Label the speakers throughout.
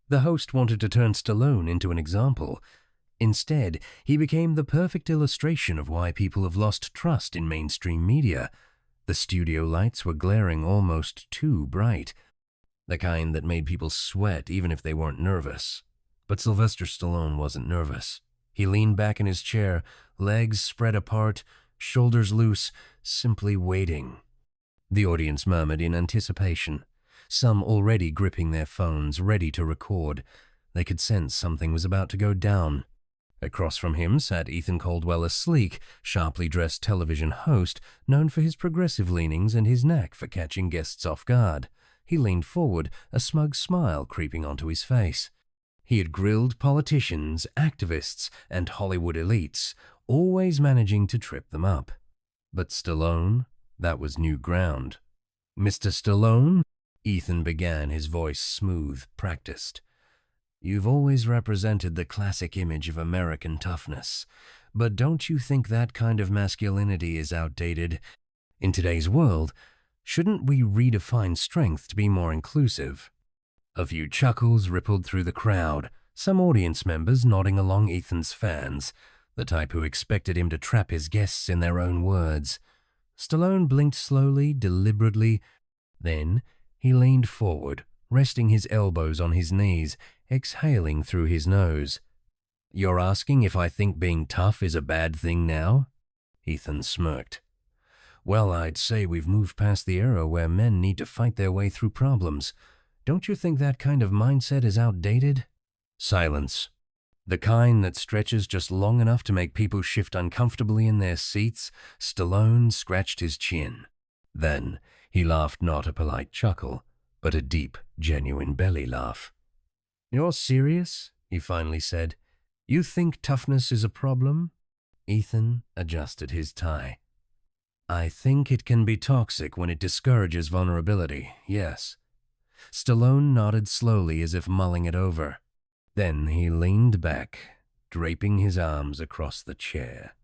Speaker 1: The host wanted to turn Stallone into an example. Instead, he became the perfect illustration of why people have lost trust in mainstream media. The studio lights were glaring almost too bright, the kind that made people sweat even if they weren't nervous. But Sylvester Stallone wasn't nervous. He leaned back in his chair, legs spread apart, shoulders loose, simply waiting. The audience murmured in anticipation, some already gripping their phones, ready to record. They could sense something was about to go down. Across from him sat Ethan Caldwell, a sleek, sharply dressed television host known for his progressive leanings and his knack for catching guests off guard. He leaned forward, a smug smile creeping onto his face. He had grilled politicians, activists, and Hollywood elites, always managing to trip them up. But Stallone, that was new ground. "Mr. Stallone?" Ethan began, his voice smooth, practiced. "You've always represented the classic image of American toughness, but don't you think that kind of masculinity is outdated? In today's world, shouldn't we redefine strength to be more inclusive?" A few chuckles rippled through the crowd, some audience members nodding along Ethan's fans, the type who expected him to trap his guests in their own words. Stallone blinked slowly, deliberately. Then he leaned forward, resting his elbows on his knees, exhaling through his nose. "You're asking if I think being tough is a bad thing now?" Ethan smirked. "Well, I'd say we've moved past the era where men need to fight their way through problems. Don't you think that kind of mindset is outdated?" Silence. The kind that stretches just long enough to make people shift uncomfortably in their seats. Stallone scratched his chin. Then he laughed, not a polite chuckle, but a deep, genuine belly laugh. "You're serious?" he finally said. "You think toughness is a problem?" Ethan adjusted his tie. "I think it can be toxic when it discourages vulnerability, yes." Stallone nodded slowly as if mulling it over. Then he leaned back, draping his arms across the chair.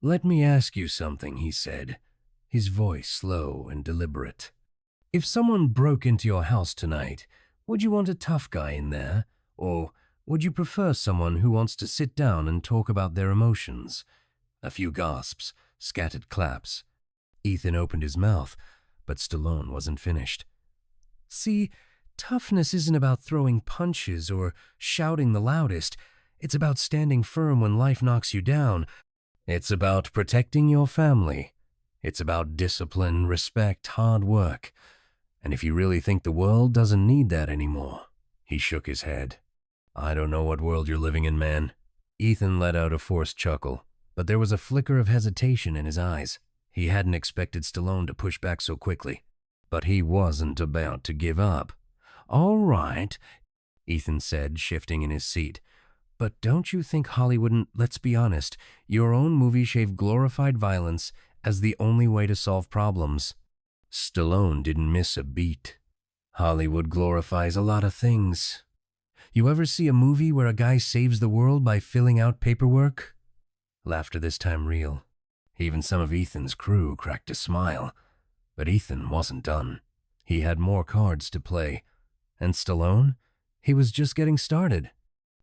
Speaker 1: "Let me ask you something," he said, his voice slow and deliberate. "If someone broke into your house tonight, would you want a tough guy in there, or would you prefer someone who wants to sit down and talk about their emotions?" A few gasps, scattered claps. Ethan opened his mouth, but Stallone wasn't finished. "See, toughness isn't about throwing punches or shouting the loudest. It's about standing firm when life knocks you down. It's about protecting your family. It's about discipline, respect, hard work. And if you really think the world doesn't need that anymore," he shook his head. "I don't know what world you're living in, man." Ethan let out a forced chuckle, but there was a flicker of hesitation in his eyes. He hadn't expected Stallone to push back so quickly, but he wasn't about to give up. "All right," Ethan said, shifting in his seat. "But don't you think Hollywood and, let's be honest, your own movies shave glorified violence as the only way to solve problems?" Stallone didn't miss a beat. "Hollywood glorifies a lot of things. You ever see a movie where a guy saves the world by filling out paperwork?" Laughter this time real. Even some of Ethan's crew cracked a smile. But Ethan wasn't done. He had more cards to play. And Stallone? He was just getting started.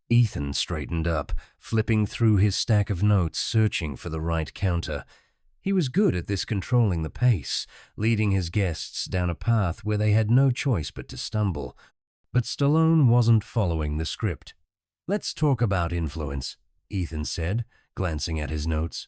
Speaker 1: Ethan straightened up, flipping through his stack of notes, searching for the right counter. He was good at this, controlling the pace, leading his guests down a path where they had no choice but to stumble. But Stallone wasn't following the script. "Let's talk about influence," Ethan said, glancing at his notes.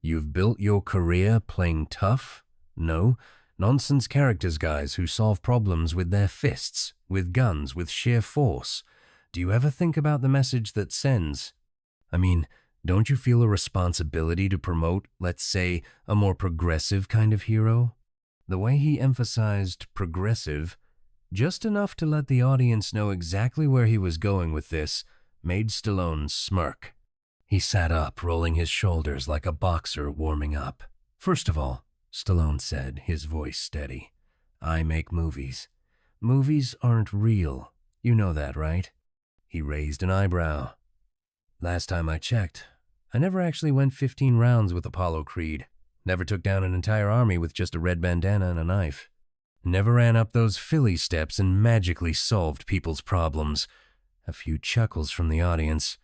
Speaker 1: "You've built your career playing tough? No, nonsense characters guys who solve problems with their fists, with guns, with sheer force. Do you ever think about the message that sends? I mean, don't you feel a responsibility to promote, let's say, a more progressive kind of hero?" The way he emphasized progressive, just enough to let the audience know exactly where he was going with this, made Stallone smirk. He sat up, rolling his shoulders like a boxer warming up. "First of all," Stallone said, his voice steady, "I make movies. Movies aren't real. You know that, right?" He raised an eyebrow. "Last time I checked, I never actually went 15 rounds with Apollo Creed. Never took down an entire army with just a red bandana and a knife. Never ran up those Philly steps and magically solved people's problems. A few chuckles from the audience.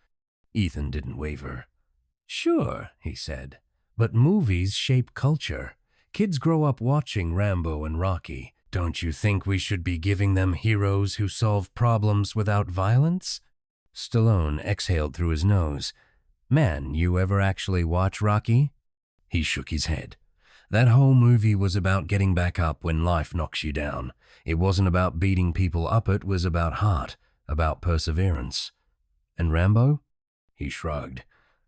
Speaker 1: Ethan didn't waver. "Sure," he said, "but movies shape culture. Kids grow up watching Rambo and Rocky. Don't you think we should be giving them heroes who solve problems without violence?" Stallone exhaled through his nose. "Man, you ever actually watch Rocky?" He shook his head. "That whole movie was about getting back up when life knocks you down. It wasn't about beating people up, it was about heart, about perseverance." "And Rambo?" He shrugged.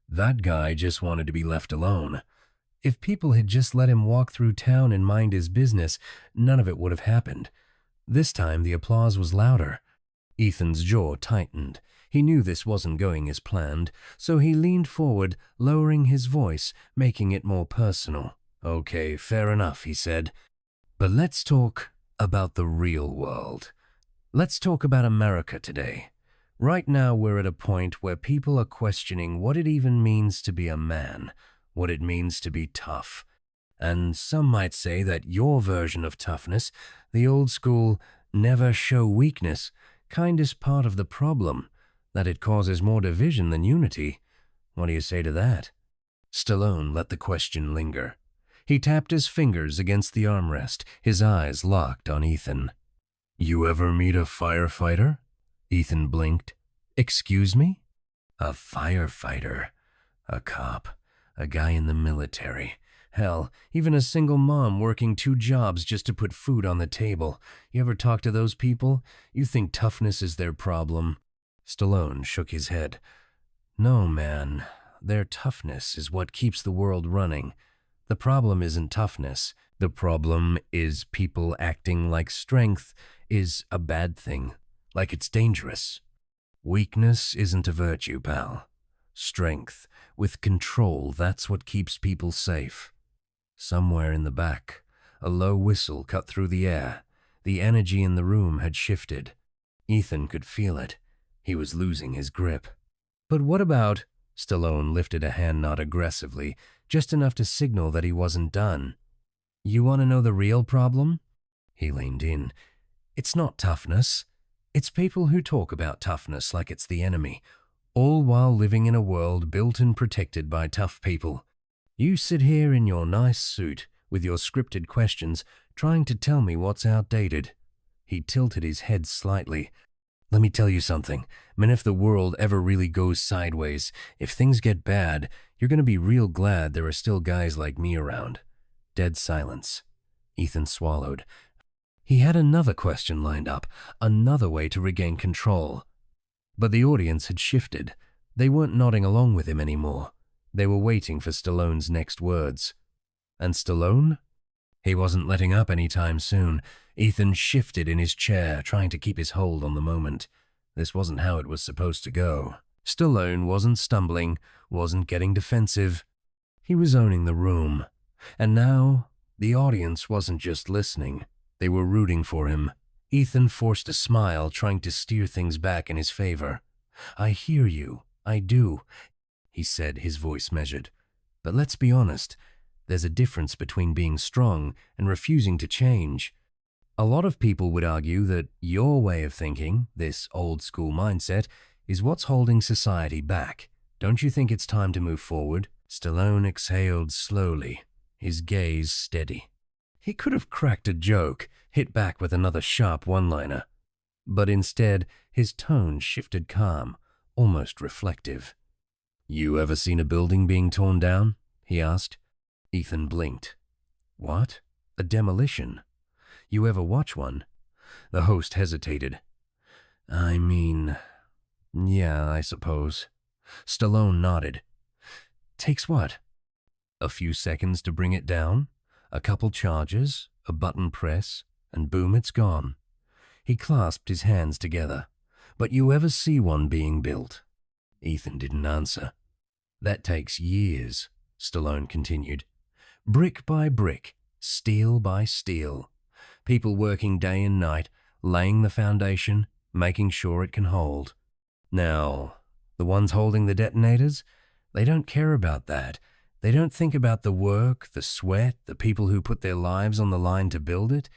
Speaker 1: "That guy just wanted to be left alone. If people had just let him walk through town and mind his business, none of it would have happened." This time the applause was louder. Ethan's jaw tightened. He knew this wasn't going as planned, so he leaned forward, lowering his voice, making it more personal. "Okay, fair enough," he said. "But let's talk about the real world. Let's talk about America today. Right now we're at a point where people are questioning what it even means to be a man, what it means to be tough. And some might say that your version of toughness, the old school, never show weakness, kind is part of the problem, that it causes more division than unity. What do you say to that?" Stallone let the question linger. He tapped his fingers against the armrest, his eyes locked on Ethan. "You ever meet a firefighter?" Ethan blinked. "Excuse me?" "A firefighter. A cop. A guy in the military. Hell, even a single mom working 2 jobs just to put food on the table. You ever talk to those people? You think toughness is their problem?" Stallone shook his head. "No, man. Their toughness is what keeps the world running. The problem isn't toughness. The problem is people acting like strength is a bad thing, like it's dangerous. Weakness isn't a virtue, pal. Strength, with control, that's what keeps people safe." Somewhere in the back, a low whistle cut through the air. The energy in the room had shifted. Ethan could feel it. He was losing his grip. "But what about—" Stallone lifted a hand not aggressively, just enough to signal that he wasn't done. "You want to know the real problem?" He leaned in. "It's not toughness. It's people who talk about toughness like it's the enemy, all while living in a world built and protected by tough people. You sit here in your nice suit, with your scripted questions, trying to tell me what's outdated." He tilted his head slightly. "Let me tell you something. Man, if the world ever really goes sideways, if things get bad, you're going to be real glad there are still guys like me around." Dead silence. Ethan swallowed. He had another question lined up, another way to regain control. But the audience had shifted. They weren't nodding along with him anymore. They were waiting for Stallone's next words. And Stallone? He wasn't letting up any time soon. Ethan shifted in his chair, trying to keep his hold on the moment. This wasn't how it was supposed to go. Stallone wasn't stumbling, wasn't getting defensive. He was owning the room. And now, the audience wasn't just listening. They were rooting for him. Ethan forced a smile, trying to steer things back in his favor. "I hear you. I do," he said, his voice measured. "But let's be honest. There's a difference between being strong and refusing to change. A lot of people would argue that your way of thinking, this old-school mindset, is what's holding society back. Don't you think it's time to move forward?" Stallone exhaled slowly, his gaze steady. He could have cracked a joke, hit back with another sharp one-liner. But instead, his tone shifted calm, almost reflective. "You ever seen a building being torn down?" he asked. Ethan blinked. "What? A demolition? You ever watch one?" The host hesitated. "I mean, yeah, I suppose." Stallone nodded. "Takes what? A few seconds to bring it down? A couple charges, a button press, and boom, it's gone." He clasped his hands together. "But you ever see one being built?" Ethan didn't answer. "That takes years," Stallone continued. "Brick by brick, steel by steel. People working day and night, laying the foundation, making sure it can hold. Now, the ones holding the detonators, they don't care about that. They don't think about the work, the sweat, the people who put their lives on the line to build it.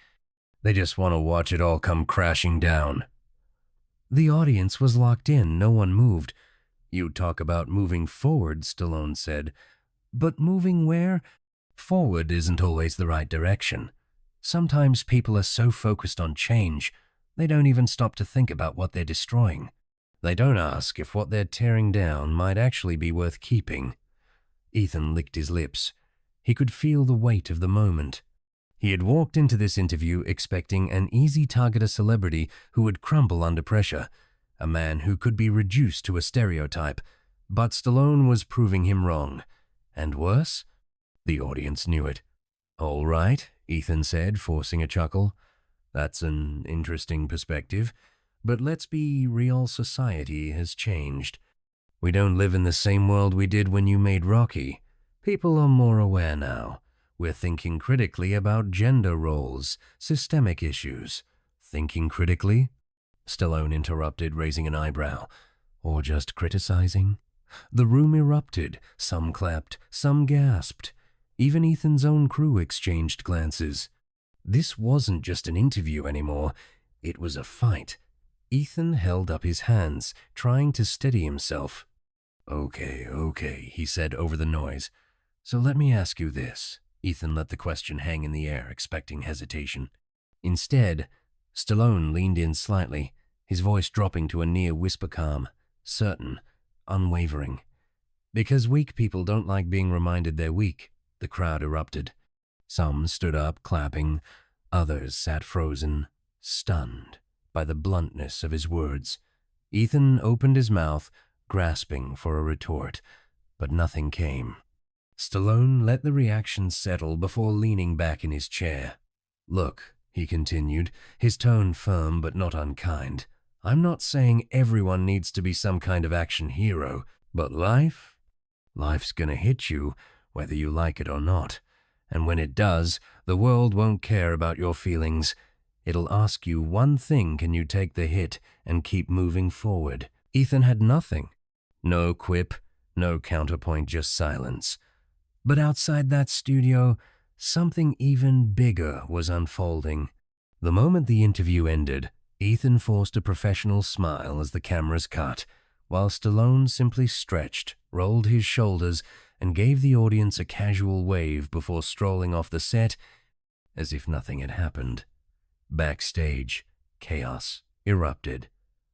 Speaker 1: They just want to watch it all come crashing down." The audience was locked in, no one moved. "You talk about moving forward," Stallone said. "But moving where? Forward isn't always the right direction. Sometimes people are so focused on change, they don't even stop to think about what they're destroying. They don't ask if what they're tearing down might actually be worth keeping." Ethan licked his lips. He could feel the weight of the moment. He had walked into this interview expecting an easy target, a celebrity who would crumble under pressure, a man who could be reduced to a stereotype. But Stallone was proving him wrong. And worse? The audience knew it. "All right," Ethan said, forcing a chuckle. "That's an interesting perspective. But let's be real, society has changed. We don't live in the same world we did when you made Rocky. People are more aware now. We're thinking critically about gender roles, systemic issues." "Thinking critically?" Stallone interrupted, raising an eyebrow. "Or just criticizing?" The room erupted. Some clapped, some gasped. Even Ethan's own crew exchanged glances. This wasn't just an interview anymore. It was a fight. Ethan held up his hands, trying to steady himself. Okay, he said over the noise. "So let me ask you this." Ethan let the question hang in the air, expecting hesitation. Instead, Stallone leaned in slightly, his voice dropping to a near whisper calm, certain, unwavering. "Because weak people don't like being reminded they're weak," the crowd erupted. Some stood up, clapping. Others sat frozen, stunned by the bluntness of his words. Ethan opened his mouth, grasping for a retort, but nothing came. Stallone let the reaction settle before leaning back in his chair. "Look," he continued, his tone firm but not unkind, "I'm not saying everyone needs to be some kind of action hero, but life's gonna hit you whether you like it or not. And when it does, the world won't care about your feelings. It'll ask you one thing: can you take the hit and keep moving forward?" Ethan had nothing. No quip, no counterpoint, just silence. But outside that studio, something even bigger was unfolding. The moment the interview ended, Ethan forced a professional smile as the cameras cut, while Stallone simply stretched, rolled his shoulders, and gave the audience a casual wave before strolling off the set as if nothing had happened. Backstage, chaos erupted.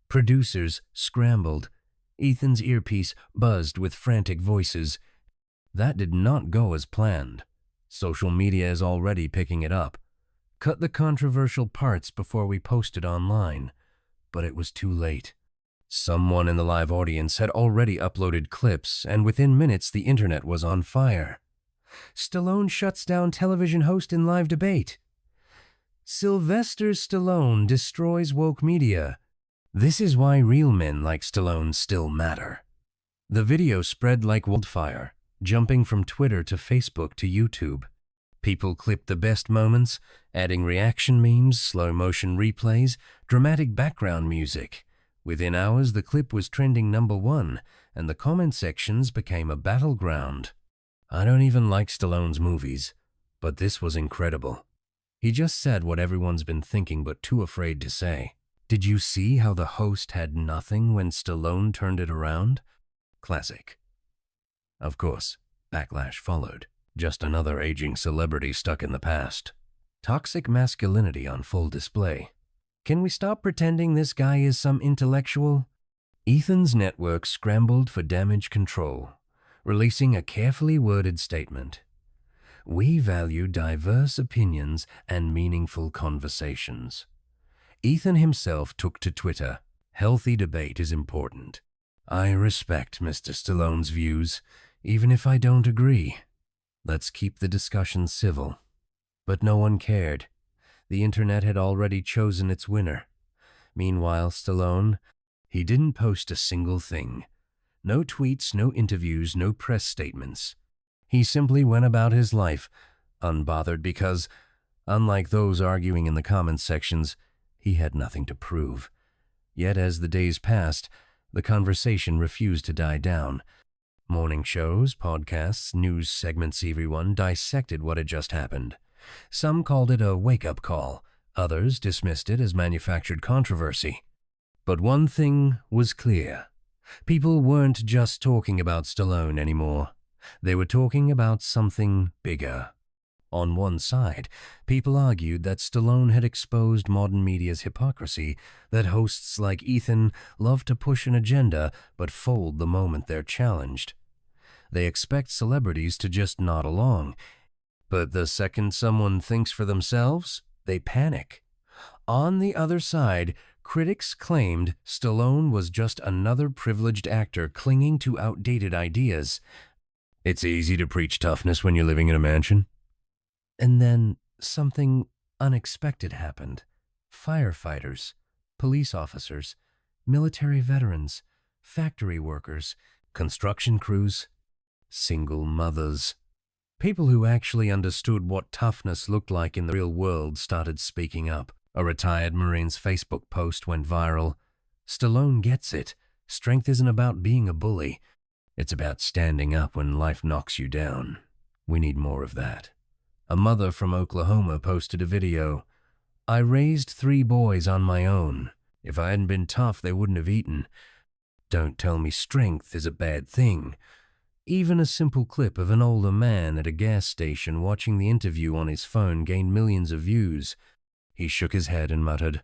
Speaker 1: Producers scrambled. Ethan's earpiece buzzed with frantic voices. That did not go as planned. Social media is already picking it up. Cut the controversial parts before we post it online. But it was too late. Someone in the live audience had already uploaded clips, and within minutes the internet was on fire. "Stallone shuts down television host in live debate." "Sylvester Stallone destroys woke media. This is why real men like Stallone still matter." The video spread like wildfire, jumping from Twitter to Facebook to YouTube. People clipped the best moments, adding reaction memes, slow-motion replays, dramatic background music. Within hours, the clip was trending #1, and the comment sections became a battleground. I don't even like Stallone's movies, but this was incredible. He just said what everyone's been thinking but too afraid to say. Did you see how the host had nothing when Stallone turned it around? Classic. Of course, backlash followed. Just another aging celebrity stuck in the past. Toxic masculinity on full display. Can we stop pretending this guy is some intellectual? Ethan's network scrambled for damage control, releasing a carefully worded statement. "We value diverse opinions and meaningful conversations." Ethan himself took to Twitter. "Healthy debate is important. I respect Mr. Stallone's views, even if I don't agree. Let's keep the discussion civil." But no one cared. The internet had already chosen its winner. Meanwhile, Stallone, he didn't post a single thing. No tweets, no interviews, no press statements. He simply went about his life, unbothered because, unlike those arguing in the comments sections, he had nothing to prove. Yet as the days passed, the conversation refused to die down. Morning shows, podcasts, news segments, everyone dissected what had just happened. Some called it a wake-up call. Others dismissed it as manufactured controversy. But one thing was clear. People weren't just talking about Stallone anymore. They were talking about something bigger. On one side, people argued that Stallone had exposed modern media's hypocrisy, that hosts like Ethan love to push an agenda but fold the moment they're challenged. They expect celebrities to just nod along, but the second someone thinks for themselves, they panic. On the other side, critics claimed Stallone was just another privileged actor clinging to outdated ideas. It's easy to preach toughness when you're living in a mansion. And then something unexpected happened. Firefighters, police officers, military veterans, factory workers, construction crews, single mothers. People who actually understood what toughness looked like in the real world started speaking up. A retired Marine's Facebook post went viral. Stallone gets it. Strength isn't about being a bully. It's about standing up when life knocks you down. We need more of that. A mother from Oklahoma posted a video. I raised 3 boys on my own. If I hadn't been tough, they wouldn't have eaten. Don't tell me strength is a bad thing. Even a simple clip of an older man at a gas station watching the interview on his phone gained millions of views. He shook his head and muttered,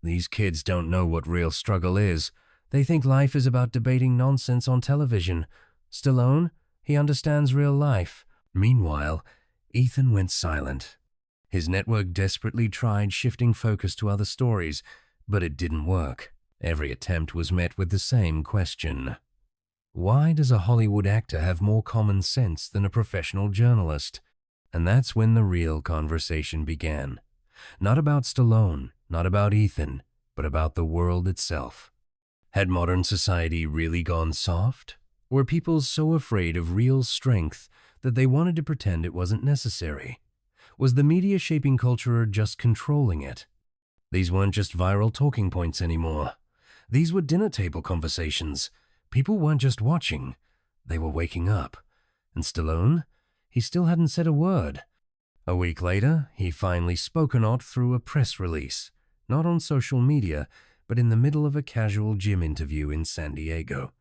Speaker 1: "These kids don't know what real struggle is. They think life is about debating nonsense on television. Stallone, he understands real life." Meanwhile, Ethan went silent. His network desperately tried shifting focus to other stories, but it didn't work. Every attempt was met with the same question. Why does a Hollywood actor have more common sense than a professional journalist? And that's when the real conversation began. Not about Stallone, not about Ethan, but about the world itself. Had modern society really gone soft? Were people so afraid of real strength that they wanted to pretend it wasn't necessary? Was the media shaping culture or just controlling it? These weren't just viral talking points anymore. These were dinner table conversations. People weren't just watching, they were waking up. And Stallone? He still hadn't said a word. A week later, he finally spoke out through a press release, not on social media, but in the middle of a casual gym interview in San Diego.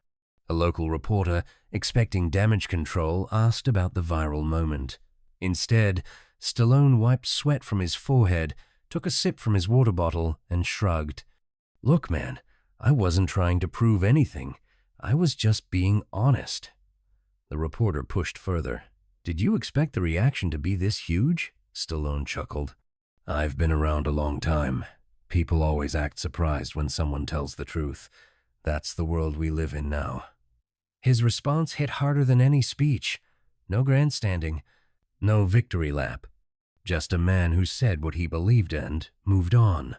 Speaker 1: A local reporter, expecting damage control, asked about the viral moment. Instead, Stallone wiped sweat from his forehead, took a sip from his water bottle, and shrugged. "Look, man, I wasn't trying to prove anything. I was just being honest." The reporter pushed further. "Did you expect the reaction to be this huge?" Stallone chuckled. "I've been around a long time. People always act surprised when someone tells the truth. That's the world we live in now." His response hit harder than any speech. No grandstanding, no victory lap. Just a man who said what he believed and moved on.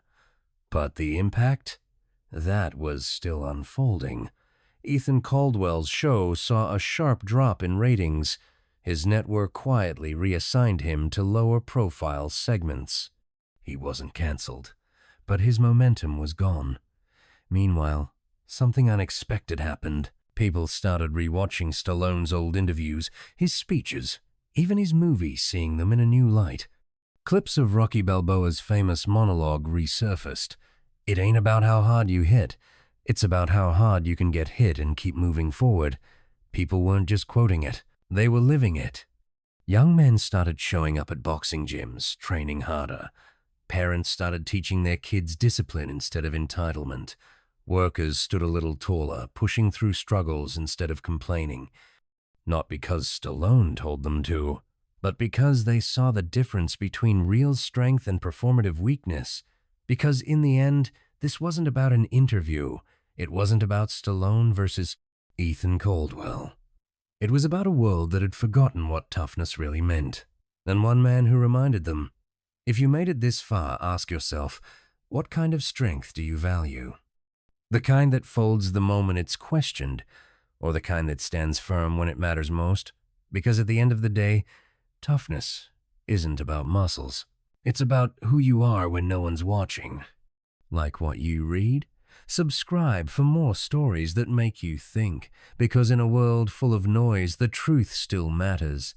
Speaker 1: But the impact? That was still unfolding. Ethan Caldwell's show saw a sharp drop in ratings. His network quietly reassigned him to lower-profile segments. He wasn't canceled, but his momentum was gone. Meanwhile, something unexpected happened. People started rewatching Stallone's old interviews, his speeches, even his movies, seeing them in a new light. Clips of Rocky Balboa's famous monologue resurfaced. "It ain't about how hard you hit. It's about how hard you can get hit and keep moving forward." People weren't just quoting it, they were living it. Young men started showing up at boxing gyms, training harder. Parents started teaching their kids discipline instead of entitlement. Workers stood a little taller, pushing through struggles instead of complaining. Not because Stallone told them to, but because they saw the difference between real strength and performative weakness. Because in the end, this wasn't about an interview. It wasn't about Stallone versus Ethan Caldwell. It was about a world that had forgotten what toughness really meant. And one man who reminded them, if you made it this far, ask yourself, what kind of strength do you value? The kind that folds the moment it's questioned, or the kind that stands firm when it matters most? Because at the end of the day, toughness isn't about muscles. It's about who you are when no one's watching. Like what you read? Subscribe for more stories that make you think, because in a world full of noise, the truth still matters.